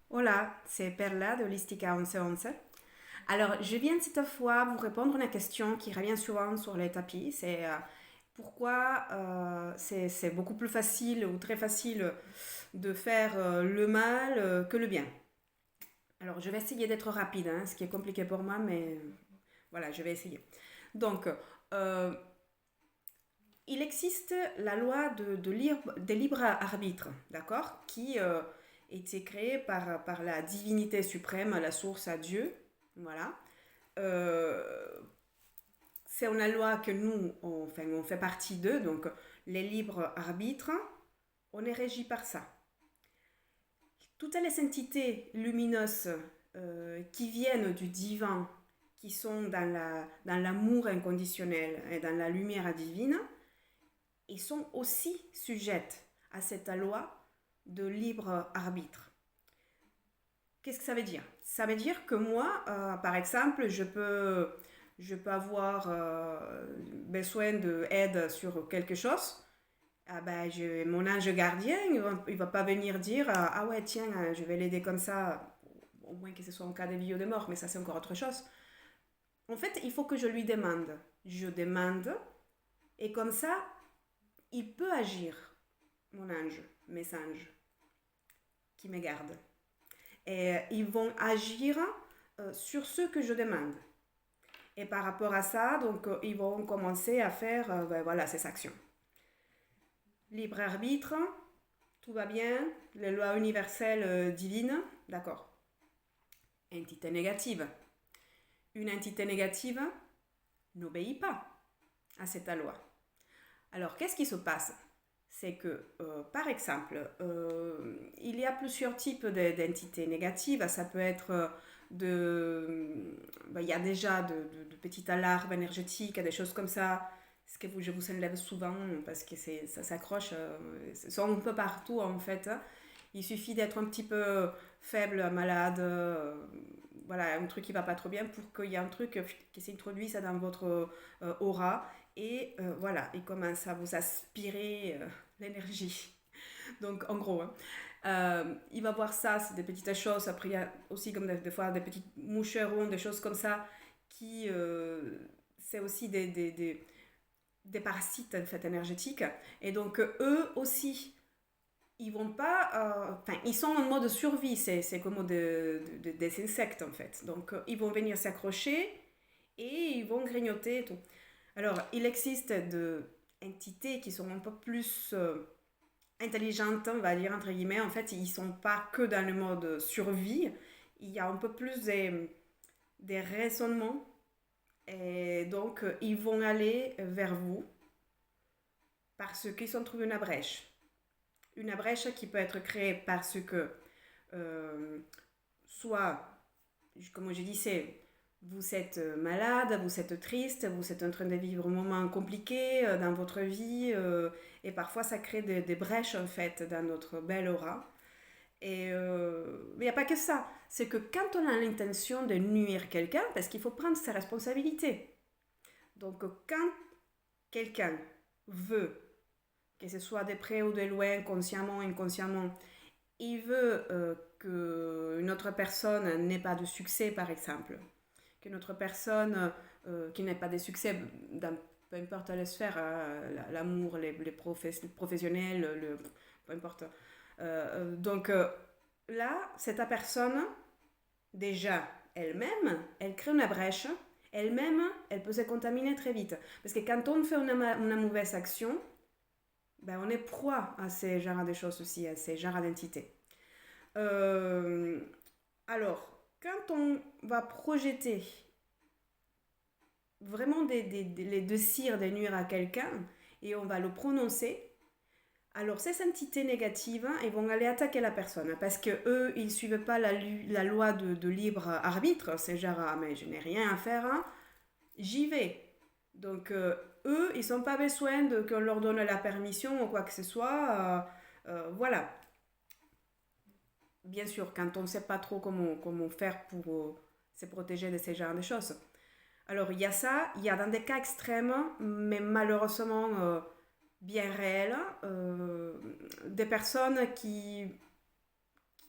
Hola, c'est Perla de Holistica 1111. Alors, je viens cette fois vous répondre à une question qui revient souvent sur les tapis. C'est pourquoi c'est beaucoup plus facile ou très facile de faire le mal que le bien. Alors, je vais essayer d'être rapide, hein, ce qui est compliqué pour moi, mais voilà, je vais essayer. Donc, euh, il existe la loi de libre arbitre, d'accord, qui était créée par la divinité suprême, la source à Dieu. Voilà. Euh, c'est une loi que nous, on fait partie d'eux, donc les libres arbitres, on est régi par ça. Toutes les entités lumineuses qui viennent du divin, qui sont dans l'amour inconditionnel et dans la lumière divine, ils sont aussi sujettes à cette loi de libre arbitre. Qu'est-ce que ça veut dire? Ça veut dire que moi, par exemple, je peux avoir besoin d'aide sur quelque chose. Ah ben, mon ange gardien, il va pas venir dire ah ouais, tiens, je vais l'aider comme ça, au moins que ce soit en cas de vie ou de mort, mais ça c'est encore autre chose. En fait, il faut que je lui demande. Je demande, et comme ça, il peut agir, mon ange, mes anges, qui me gardent. Et ils vont agir sur ce que je demande. Et par rapport à ça, donc, ils vont commencer à faire voilà, ces actions. Libre arbitre, tout va bien, les lois universelles divines, d'accord. Entité négative. Une entité négative n'obéit pas à cette loi. Alors, qu'est-ce qui se passe? C'est que, par exemple, il y a plusieurs types d'entités négatives. Ça peut être il y a déjà de petites alarmes énergétiques, des choses comme ça. Ce que je vous enlève souvent parce que ça s'accroche. Ils sont un peu partout en fait. Il suffit d'être un petit peu faible, malade, voilà, un truc qui va pas trop bien pour qu'il y ait un truc qui s'introduise dans votre aura et voilà, il commence à vous aspirer l'énergie. Donc en gros, hein, il va voir ça, c'est des petites choses. Après, il y a aussi comme des fois des petits moucherons, des choses comme ça qui c'est aussi des parasites en fait énergétiques. Et donc eux aussi ils vont pas. Enfin, ils sont en mode survie, c'est comme des insectes en fait. Donc, ils vont venir s'accrocher et ils vont grignoter et tout. Alors, il existe des entités qui sont un peu plus intelligentes, on va dire, entre guillemets. En fait, ils sont pas que dans le mode survie. Il y a un peu plus des raisonnements. Et donc, ils vont aller vers vous parce qu'ils ont trouvé une brèche. Une brèche qui peut être créée parce que euh, soit, comme je disais, vous êtes malade, vous êtes triste, vous êtes en train de vivre un moment compliqué dans votre vie et parfois ça crée des brèches en fait dans notre belle aura. Et mais il n'y a pas que ça, c'est que quand on a l'intention de nuire quelqu'un, parce qu'il faut prendre ses responsabilités. Donc quand quelqu'un veut, que ce soit de près ou de loin, consciemment, inconsciemment, il veut qu'une autre personne n'ait pas de succès, par exemple. Qu'une autre personne qui n'ait pas de succès dans peu importe la sphère, l'amour, les professionnels, peu importe. Donc là, cette personne, déjà, elle-même, elle crée une brèche. Elle-même, elle peut se contaminer très vite. Parce que quand on fait une mauvaise action, ben, on est proie à ces genres de choses aussi, à ces genres d'entités. Euh, alors, quand on va projeter vraiment les désirs de nuire à quelqu'un et on va le prononcer, alors ces entités négatives, hein, ils vont aller attaquer la personne parce que eux, ils suivent pas la loi de libre arbitre. C'est genre, ah, mais je n'ai rien à faire, hein, j'y vais. Donc, eux, ils n'ont pas besoin qu'on leur donne la permission ou quoi que ce soit. Voilà. Bien sûr, quand on ne sait pas trop comment faire pour se protéger de ces genres de choses. Alors, il y a ça, il y a dans des cas extrêmes, mais malheureusement bien réels, des personnes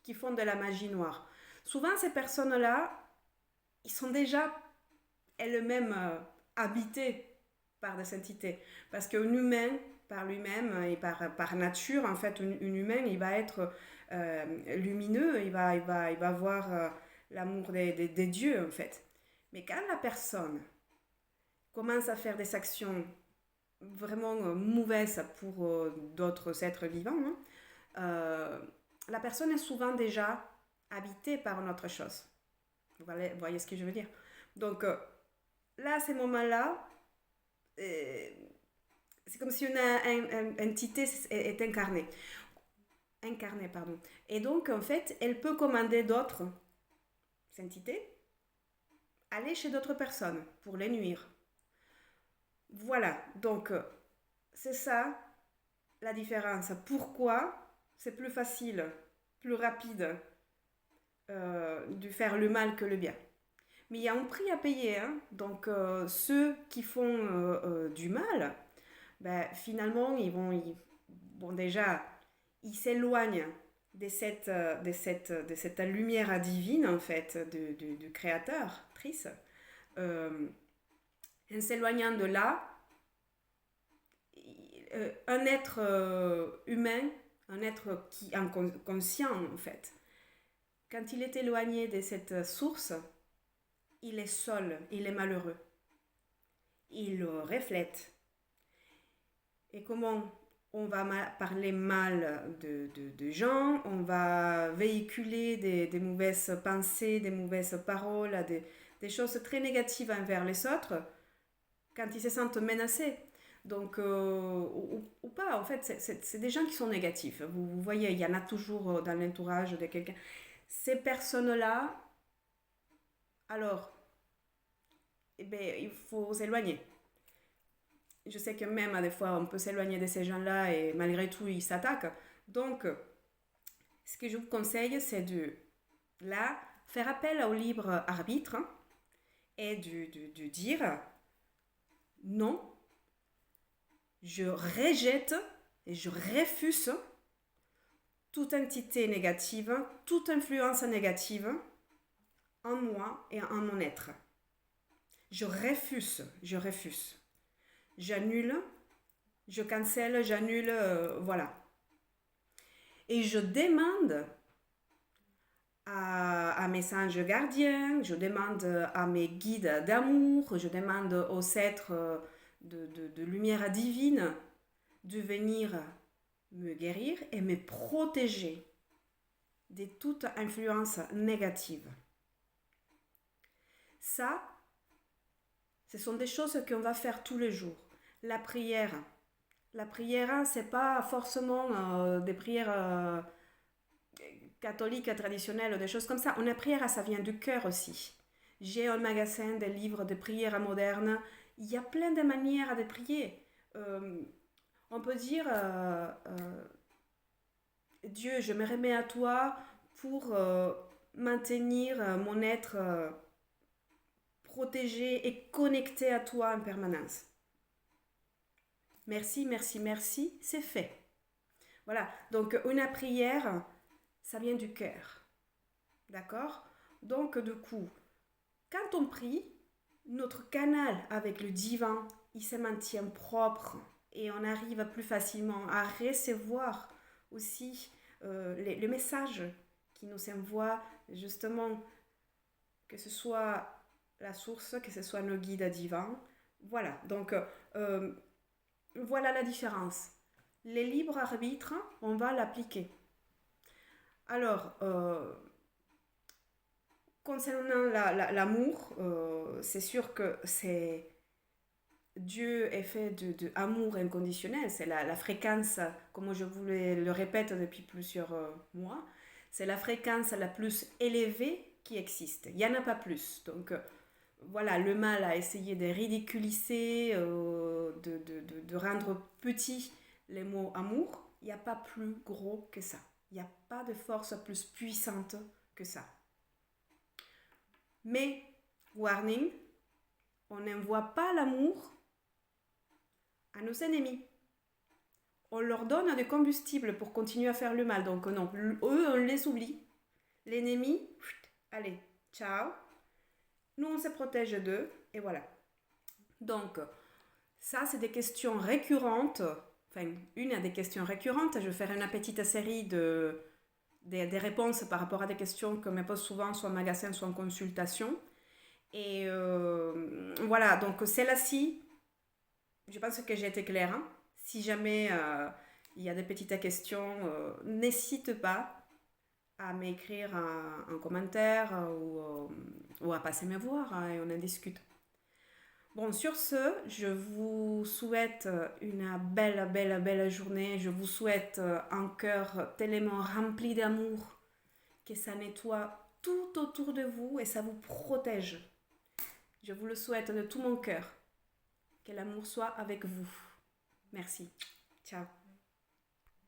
qui font de la magie noire. Souvent, ces personnes-là, ils sont déjà elles-mêmes habitées par des entités. Parce qu'un humain, par lui-même et par nature, en fait, un humain, il va être lumineux, il va avoir l'amour des dieux, en fait. Mais quand la personne commence à faire des actions vraiment mauvaises pour d'autres êtres vivants, hein, la personne est souvent déjà habitée par une autre chose. Vous voyez ce que je veux dire? Donc, là, à ces moments-là, c'est comme si une entité est incarnée. Incarnée, pardon. Et donc, en fait, elle peut commander d'autres entités, aller chez d'autres personnes pour les nuire. Voilà, donc, c'est ça la différence. Pourquoi c'est plus facile, plus rapide de faire le mal que le bien. Mais il y a un prix à payer, hein. Donc ceux qui font du mal, ben, finalement, bon, déjà, ils s'éloignent de cette lumière divine, en fait, du créateur, Trice. En s'éloignant de là, un être humain, un être qui est conscient, en fait, quand il est éloigné de cette source, il est seul, il est malheureux. Il le reflète. Et comment on va parler mal de gens, on va véhiculer des mauvaises pensées, des mauvaises paroles, des choses très négatives envers les autres quand ils se sentent menacés. Donc, ou pas, en fait, c'est des gens qui sont négatifs. Vous voyez, il y en a toujours dans l'entourage de quelqu'un. Ces personnes-là, alors, eh ben, il faut s'éloigner. Je sais que même, des fois, on peut s'éloigner de ces gens-là et malgré tout, ils s'attaquent. Donc, ce que je vous conseille, c'est de, là, faire appel au libre arbitre et de dire non, je rejette et je refuse toute entité négative, toute influence négative en moi et en mon être. Je refuse. J'annule, je cancelle, j'annule, voilà. Et je demande à mes anges gardiens, je demande à mes guides d'amour, je demande aux êtres de lumière divine de venir me guérir et me protéger de toute influence négative. Ça, ce sont des choses qu'on va faire tous les jours. La prière, c'est pas forcément des prières catholiques traditionnelles, des choses comme ça. La prière, ça vient du cœur aussi. J'ai un magasin de livres de prières modernes. Il y a plein de manières de prier. On peut dire Dieu, je me remets à toi pour maintenir mon être protégé et connecté à toi en permanence. Merci, merci, merci, c'est fait. Voilà, donc une prière, ça vient du cœur. D'accord? Donc du coup, quand on prie, notre canal avec le divin, il se maintient propre et on arrive plus facilement à recevoir aussi les messages qui nous envoient justement, que ce soit la source, que ce soit nos guides divins. Voilà, donc voilà la différence. Les libres arbitres, on va l'appliquer. Alors, concernant l'amour, c'est sûr que Dieu est fait de amour inconditionnel. C'est la fréquence, comme je vous le répète depuis plusieurs mois, c'est la fréquence la plus élevée qui existe. Il n'y en a pas plus. Donc, voilà, le mal a essayé de ridiculiser, de rendre petit les mots amour. Il n'y a pas plus gros que ça. Il n'y a pas de force plus puissante que ça. Mais, warning, on n'envoie pas l'amour à nos ennemis. On leur donne du combustible pour continuer à faire le mal. Donc non, eux, on les oublie. L'ennemi, allez, ciao. Nous, on se protège d'eux, et voilà. Donc, ça, c'est des questions récurrentes. Enfin, une des questions récurrentes. Je vais faire une petite série des réponses par rapport à des questions que me posent souvent, soit en magasin, soit en consultation. Et voilà, donc celle-ci, je pense que j'ai été claire. Hein. Si jamais il y a des petites questions, n'hésite pas à m'écrire un commentaire ou à passer me voir hein, et on en discute. Bon, sur ce, je vous souhaite une belle, belle, belle journée. Je vous souhaite un cœur tellement rempli d'amour que ça nettoie tout autour de vous et ça vous protège. Je vous le souhaite de tout mon cœur. Que l'amour soit avec vous. Merci. Ciao.